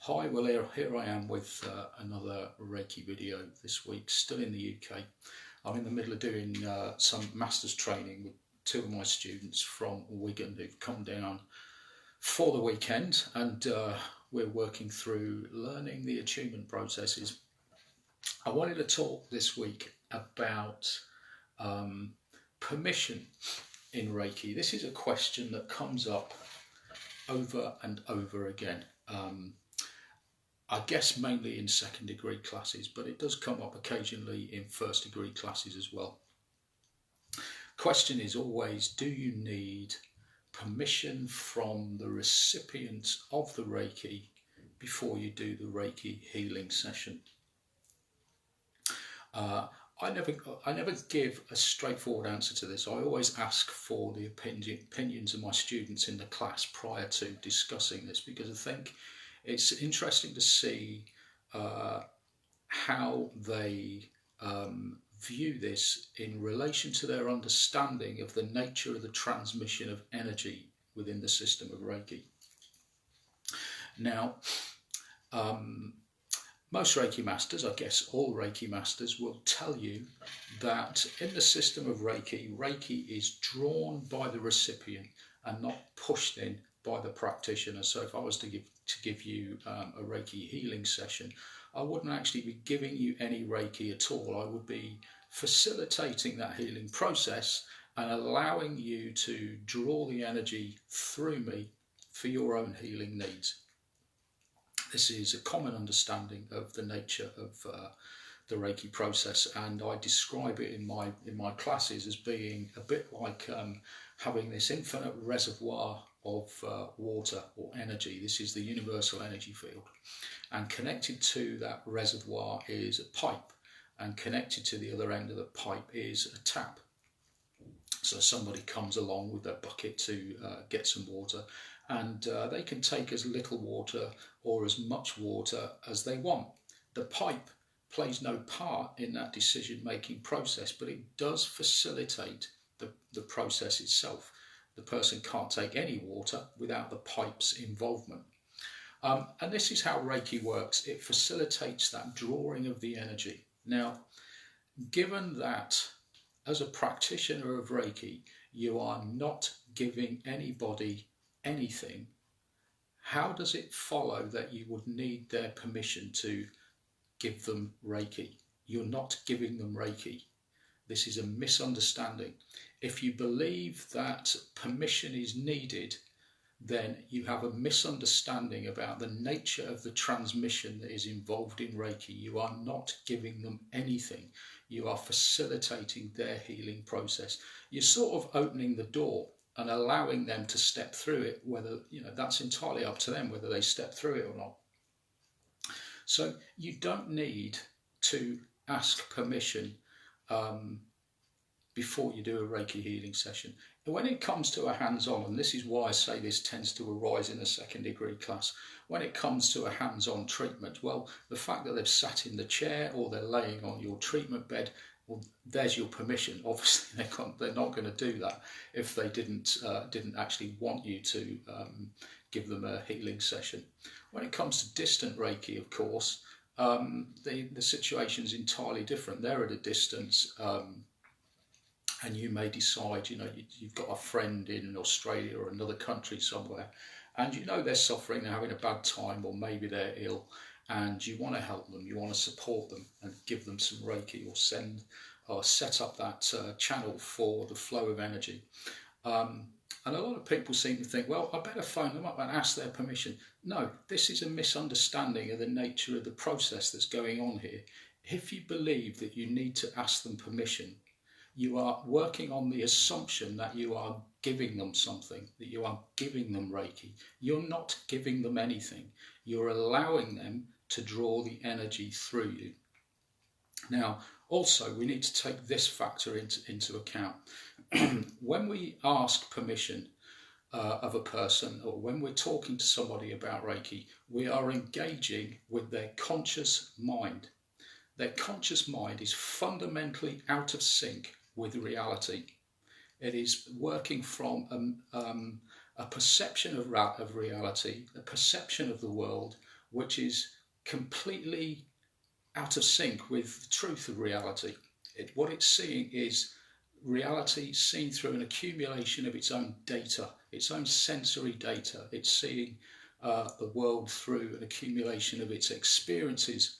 Hi, well here I am with another Reiki video this week, still in the UK. I'm in the middle of doing some master's training with two of my students from Wigan who've come down for the weekend, and we're working through learning the attunement processes. I wanted to talk this week about permission in Reiki. This is a question that comes up over and over again. I guess mainly in second degree classes, but it does come up occasionally in first degree classes as well. Question is always, do you need permission from the recipient of the Reiki before you do the Reiki healing session? I never give a straightforward answer to this. I always ask for the opinions of my students in the class prior to discussing this, because I think it's interesting to see how they view this in relation to their understanding of the nature of the transmission of energy within the system of Reiki. Now, most Reiki masters, I guess all Reiki masters, will tell you that in the system of Reiki, Reiki is drawn by the recipient and not pushed in by the practitioner. So if I was to give you a Reiki healing session, I wouldn't actually be giving you any Reiki at all. I would be facilitating that healing process and allowing you to draw the energy through me for your own healing needs. This is a common understanding of the nature of the Reiki process, and I describe it in my classes as being a bit like having this infinite reservoir of water or energy. This is the universal energy field, and connected to that reservoir is a pipe, and connected to the other end of the pipe is a tap. So somebody comes along with their bucket to get some water, and they can take as little water or as much water as they want. The pipe plays no part in that decision-making process, but it does facilitate the process itself. The person can't take any water without the pipe's involvement. And this is how Reiki works. It facilitates that drawing of the energy. Now, given that as a practitioner of Reiki, you are not giving anybody anything, how does it follow that you would need their permission to give them Reiki? You're not giving them Reiki. This is a misunderstanding. If you believe that permission is needed, then you have a misunderstanding about the nature of the transmission that is involved in Reiki. You are not giving them anything. You are facilitating their healing process. You're sort of opening the door and allowing them to step through it, whether, that's entirely up to them whether they step through it or not. So you don't need to ask permission before you do a Reiki healing session. And when it comes to a hands-on, and this is why I say this tends to arise in a second degree class, when it comes to a hands-on treatment, well, the fact that they've sat in the chair or they're laying on your treatment bed, well, there's your permission. Obviously, they're not going to do that if they didn't actually want you to give them a healing session. When it comes to distant Reiki, of course, the situation is entirely different. They're at a distance, and you may decide, you've got a friend in Australia or another country somewhere, and they're suffering, they're having a bad time, or maybe they're ill, and you want to help them, you want to support them and give them some Reiki, or set up that channel for the flow of energy. And a lot of people seem to think, well, I better phone them up and ask their permission. No, this is a misunderstanding of the nature of the process that's going on here. If you believe that you need to ask them permission, you are working on the assumption that you are giving them something, that you are giving them Reiki. You're not giving them anything. You're allowing them to draw the energy through you. Now, also, we need to take this factor into account. When we ask permission of a person, or when we're talking to somebody about Reiki, we are engaging with their conscious mind. Their conscious mind is fundamentally out of sync with reality. It is working from a perception of reality, a perception of the world, which is completely out of sync with the truth of reality. What it's seeing is reality seen through an accumulation of its own data, its own sensory data. It's seeing the world through an accumulation of its experiences.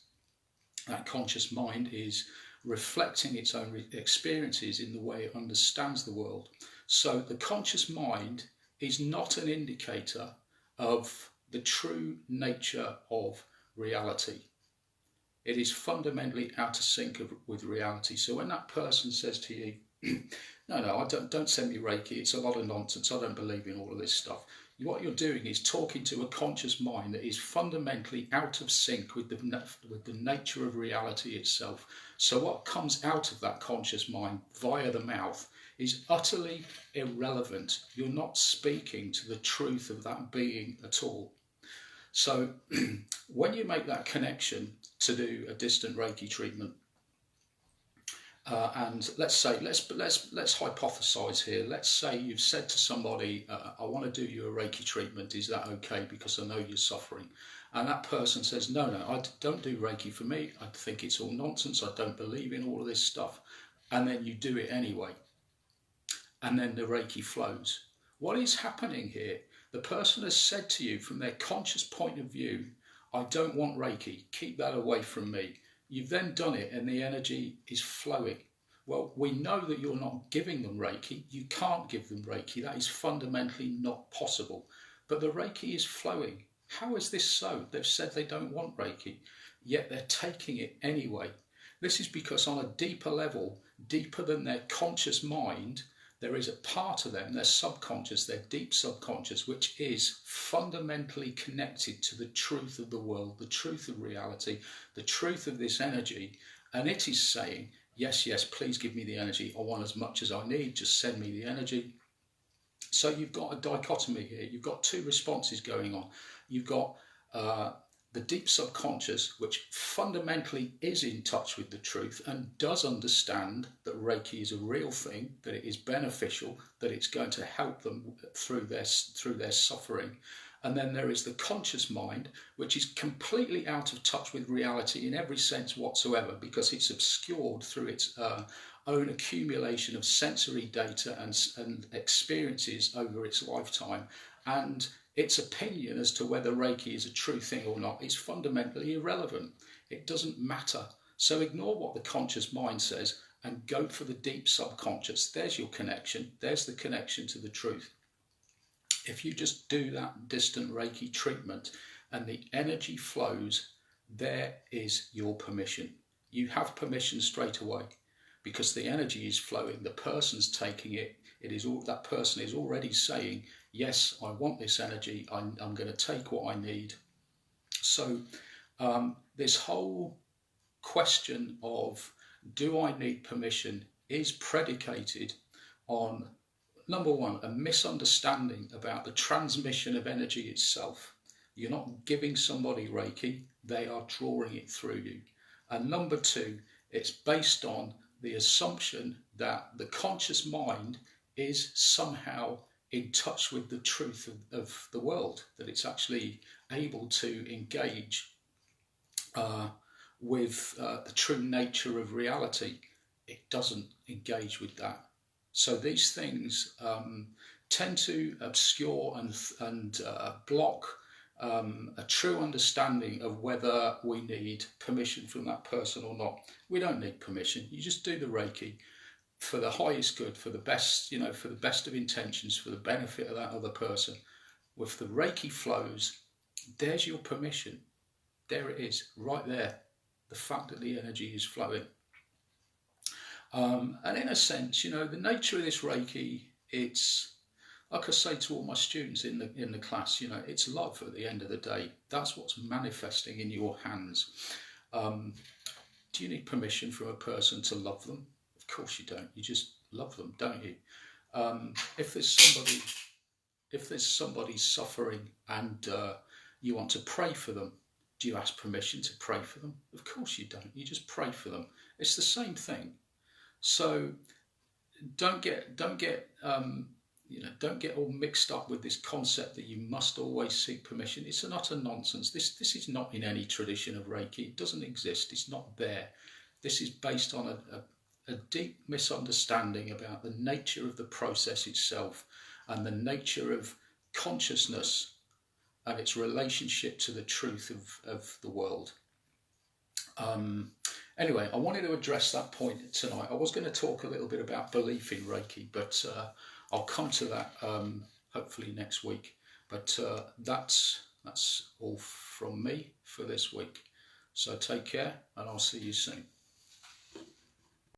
That conscious mind is reflecting its own experiences in the way it understands the world. So the conscious mind is not an indicator of the true nature of reality. It is fundamentally out of sync with reality. So when that person says to you, no, don't send me Reiki, it's a lot of nonsense, I don't believe in all of this stuff. What you're doing is talking to a conscious mind that is fundamentally out of sync with the nature of reality itself. So what comes out of that conscious mind via the mouth is utterly irrelevant. You're not speaking to the truth of that being at all. So when you make that connection to do a distant Reiki treatment, and let's hypothesize here. Let's say you've said to somebody, I want to do you a Reiki treatment, is that okay, because I know you're suffering? And that person says, no, I don't do Reiki for me, I think it's all nonsense, I don't believe in all of this stuff. And then you do it anyway, and then the Reiki flows. What is happening here? The person has said to you from their conscious point of view, I don't want Reiki, keep that away from me. You've then done it and the energy is flowing. Well, we know that you're not giving them Reiki. You can't give them Reiki. That is fundamentally not possible. But the Reiki is flowing. How is this so? They've said they don't want Reiki, yet they're taking it anyway. This is because on a deeper level, deeper than their conscious mind, there is a part of them, their subconscious, their deep subconscious, which is fundamentally connected to the truth of the world, the truth of reality, the truth of this energy. And it is saying, yes, please give me the energy. I want as much as I need. Just send me the energy. So you've got a dichotomy here. You've got two responses going on. You've got the deep subconscious, which fundamentally is in touch with the truth and does understand that Reiki is a real thing, that it is beneficial, that it's going to help them through their suffering. And then there is the conscious mind, which is completely out of touch with reality in every sense whatsoever, because it's obscured through its own accumulation of sensory data and experiences over its lifetime. And its opinion as to whether Reiki is a true thing or not is fundamentally irrelevant. It doesn't matter. So ignore what the conscious mind says and go for the deep subconscious. There's your connection. There's the connection to the truth. If you just do that distant Reiki treatment and the energy flows, there is your permission. You have permission straight away because the energy is flowing. The person's taking it. That person is already saying, yes, I want this energy. I'm going to take what I need. So this whole question of do I need permission is predicated on, number one, a misunderstanding about the transmission of energy itself. You're not giving somebody Reiki, they are drawing it through you. And number two, it's based on the assumption that the conscious mind is somehow in touch with the truth of the world, that it's actually able to engage with the true nature of reality. It doesn't engage with that. So these things tend to obscure and block a true understanding of whether we need permission from that person or not. We don't need permission. You just do the Reiki for the highest good, for the best, for the best of intentions, for the benefit of that other person. If the Reiki flows, there's your permission. There it is, right there. The fact that the energy is flowing. And in a sense, the nature of this Reiki, it's like I say to all my students in the class, it's love at the end of the day. That's what's manifesting in your hands. Do you need permission from a person to love them? Of course you don't. You just love them, don't you? If there's somebody suffering and you want to pray for them, do you ask permission to pray for them? Of course you don't. You just pray for them. It's the same thing. So don't get don't get all mixed up with this concept that you must always seek permission. It's an utter nonsense. This is not in any tradition of Reiki. It doesn't exist. It's not there. This is based on a deep misunderstanding about the nature of the process itself and the nature of consciousness and its relationship to the truth of the world. Anyway, I wanted to address that point tonight. I was going to talk a little bit about belief in Reiki, but I'll come to that hopefully next week. But that's all from me for this week. So take care, and I'll see you soon.